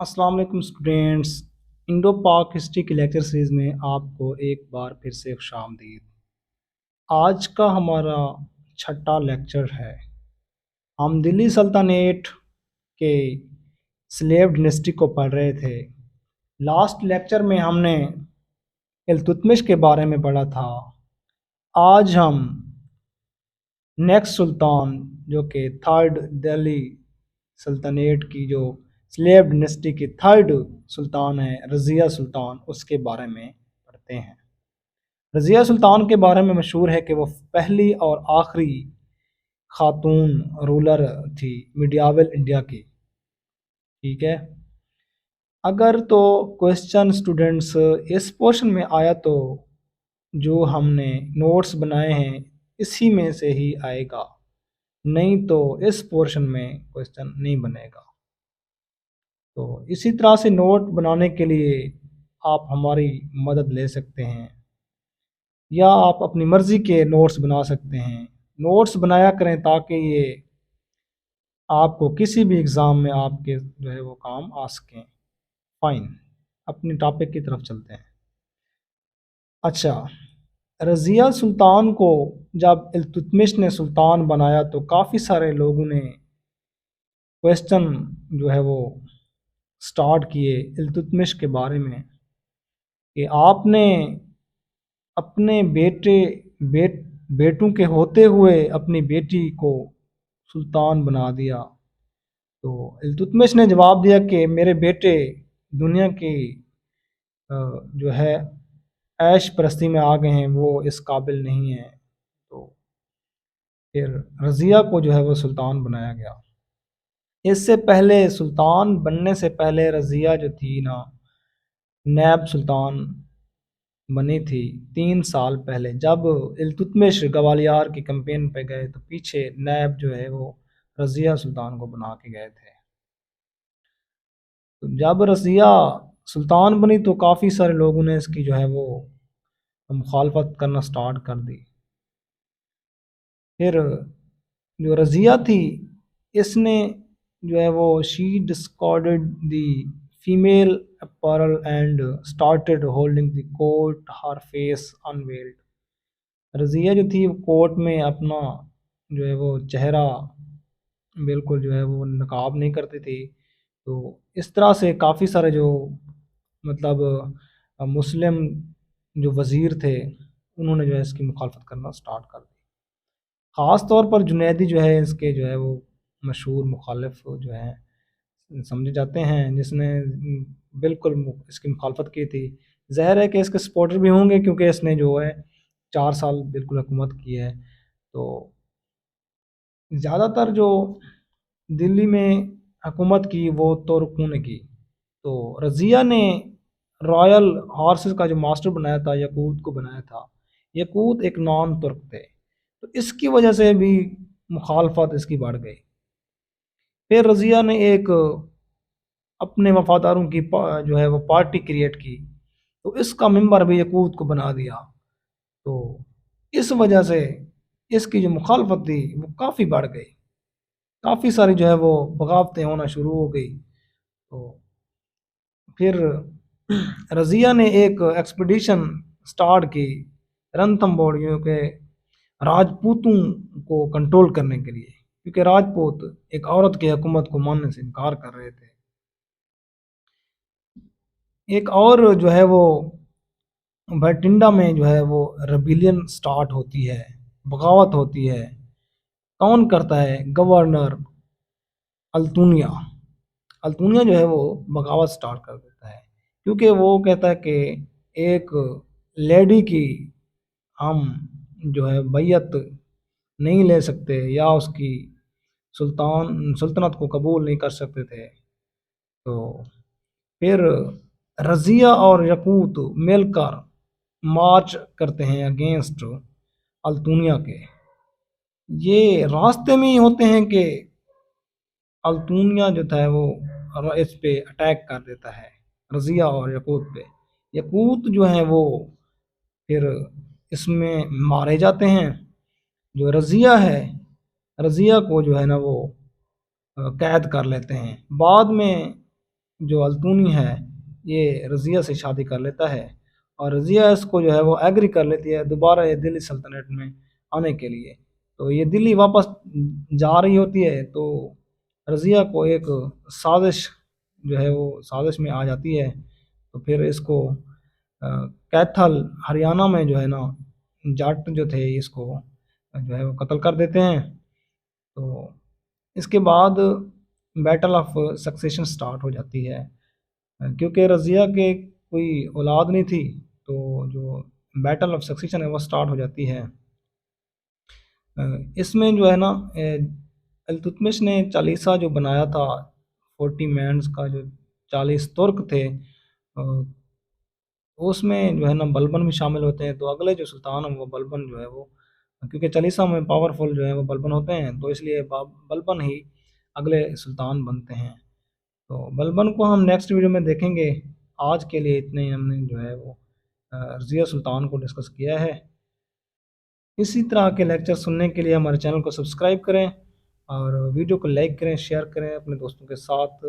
السلام علیکم students, Indo پاک ہسٹری کی لیکچر سیریز میں آپ کو ایک بار پھر سے خوش آمدید۔ آج کا ہمارا چھٹا لیکچر ہے۔ ہم دلی سلطنیٹ کے سلیو ڈینسٹی کو پڑھ رہے تھے۔ لاسٹ لیکچر میں ہم نے التتمش کے بارے میں پڑھا تھا۔ آج ہم نیکسٹ سلطان جو کہ تھرڈ دلی سلطنیٹ کی جو سلیو ڈینسٹی کی تھرڈ سلطان ہے رضیہ سلطان، اس کے بارے میں پڑھتے ہیں۔ رضیہ سلطان کے بارے میں مشہور ہے کہ وہ پہلی اور آخری خاتون رولر تھی میڈیاول انڈیا کی۔ ٹھیک ہے، اگر تو کوشچن اسٹوڈنٹس اس پورشن میں آیا تو جو ہم نے نوٹس بنائے ہیں اسی میں سے ہی آئے گا، نہیں تو اس پورشن میں کوشچن نہیں بنے گا۔ تو اسی طرح سے نوٹ بنانے کے لیے آپ ہماری مدد لے سکتے ہیں، یا آپ اپنی مرضی کے نوٹس بنا سکتے ہیں۔ نوٹس بنایا کریں تاکہ یہ آپ کو کسی بھی ایگزام میں آپ کے جو ہے وہ کام آ سکیں۔ فائن، اپنی ٹاپک کی طرف چلتے ہیں۔ اچھا، رضیہ سلطان کو جب التتمش نے سلطان بنایا تو کافی سارے لوگوں نے کویسچن جو ہے وہ سٹارٹ کیے التتمش کے بارے میں کہ آپ نے اپنے بیٹوں کے ہوتے ہوئے اپنی بیٹی کو سلطان بنا دیا۔ تو التتمش نے جواب دیا کہ میرے بیٹے دنیا کی جو ہے عیش پرستی میں آ گئے ہیں، وہ اس قابل نہیں ہیں۔ تو پھر رضیہ کو جو ہے وہ سلطان بنایا گیا۔ اس سے پہلے سلطان بننے سے پہلے رضیہ جو تھی نا نیب سلطان بنی تھی 3 سال پہلے، جب التتمش گوالیار کی کمپین پہ گئے تو پیچھے نیب جو ہے وہ رضیہ سلطان کو بنا کے گئے تھے۔ تو جب رضیہ سلطان بنی تو کافی سارے لوگوں نے اس کی جو ہے وہ مخالفت کرنا سٹارٹ کر دی۔ پھر جو رضیہ تھی اس نے جو ہے وہ she discarded the female apparel and started holding the coat her face unveiled. Razia جو تھی وہ کوٹ میں اپنا جو ہے وہ چہرہ بالکل جو ہے وہ نقاب نہیں کرتی تھی۔ تو اس طرح سے کافی سارے جو مطلب مسلم جو وزیر تھے انہوں نے جو ہے اس کی مخالفت کرنا سٹارٹ کر دی۔ خاص طور پر جنیدی جو ہے اس کے جو ہے وہ مشہور مخالف جو ہیں سمجھے جاتے ہیں، جس نے بالکل اس کی مخالفت کی تھی۔ ظاہر ہے کہ اس کے سپورٹر بھی ہوں گے کیونکہ اس نے جو ہے 4 سال بالکل حکومت کی ہے۔ تو زیادہ تر جو دلی میں حکومت کی وہ ترکوں نے کی۔ تو رضیہ نے رائل ہارسز کا جو ماسٹر بنایا تھا یقوت کو بنایا تھا۔ یقوت ایک نان ترک تھے، تو اس کی وجہ سے بھی مخالفت اس کی بڑھ گئی۔ پھر رضیہ نے ایک اپنے وفاداروں کی جو ہے وہ پارٹی کریٹ کی، تو اس کا ممبر بھی یقوت کو بنا دیا۔ تو اس وجہ سے اس کی جو مخالفت تھی وہ کافی بڑھ گئی، کافی ساری جو ہے وہ بغاوتیں ہونا شروع ہو گئی۔ تو پھر رضیہ نے ایک ایکسپیڈیشن سٹارٹ کی رنتھمبوریوں کے راجپوتوں کو کنٹرول کرنے کے لیے، کیونکہ راجپوت ایک عورت کی حکومت کو ماننے سے انکار کر رہے تھے۔ ایک اور جو ہے وہ بھٹنڈا میں جو ہے وہ ریبیلین سٹارٹ ہوتی ہے، بغاوت ہوتی ہے۔ کون کرتا ہے؟ گورنر التونیا۔ التونیا جو ہے وہ بغاوت سٹارٹ کر دیتا ہے، کیونکہ وہ کہتا ہے کہ ایک لیڈی کی ہم جو ہے بیعت نہیں لے سکتے یا اس کی سلطنت کو قبول نہیں کر سکتے تھے۔ تو پھر رضیہ اور یقوت مل کر مارچ کرتے ہیں اگینسٹ التونیا کے۔ یہ راستے میں ہی ہوتے ہیں کہ التونیا جو تھا وہ اس پہ اٹیک کر دیتا ہے، رضیہ اور یقوت پہ۔ یقوت جو ہیں وہ پھر اس میں مارے جاتے ہیں۔ جو رضیہ ہے، رضیہ کو جو ہے نا وہ قید کر لیتے ہیں۔ بعد میں جو التونی ہے یہ رضیہ سے شادی کر لیتا ہے، اور رضیہ اس کو جو ہے وہ ایگری کر لیتی ہے دوبارہ یہ دلی سلطنت میں آنے کے لیے۔ تو یہ دلی واپس جا رہی ہوتی ہے تو رضیہ کو ایک سازش جو ہے وہ سازش میں آ جاتی ہے، تو پھر اس کو کیتھل ہریانہ میں جو ہے نا جاٹ جو تھے اس کو جو ہے وہ قتل کر دیتے ہیں۔ تو اس کے بعد بیٹل آف سکسیشن سٹارٹ ہو جاتی ہے، کیونکہ رضیہ کے کوئی اولاد نہیں تھی، تو جو بیٹل آف سکسیشن ہے وہ سٹارٹ ہو جاتی ہے۔ اس میں جو ہے نا التتمش نے چالیسا جو بنایا تھا 40 مینز کا، جو 40 ترک تھے، اس میں جو ہے نا بلبن بھی شامل ہوتے ہیں۔ تو اگلے جو سلطان ہیں وہ بلبن جو ہے وہ، کیونکہ چالیسا میں پاورفل جو ہے وہ بلبن ہوتے ہیں، تو اس لیے بلبن ہی اگلے سلطان بنتے ہیں۔ تو بلبن کو ہم نیکسٹ ویڈیو میں دیکھیں گے۔ آج کے لیے اتنے ہی ہم نے جو ہے وہ رضیہ سلطان کو ڈسکس کیا ہے۔ اسی طرح کے لیکچر سننے کے لیے ہمارے چینل کو سبسکرائب کریں، اور ویڈیو کو لائک کریں، شیئر کریں اپنے دوستوں کے ساتھ۔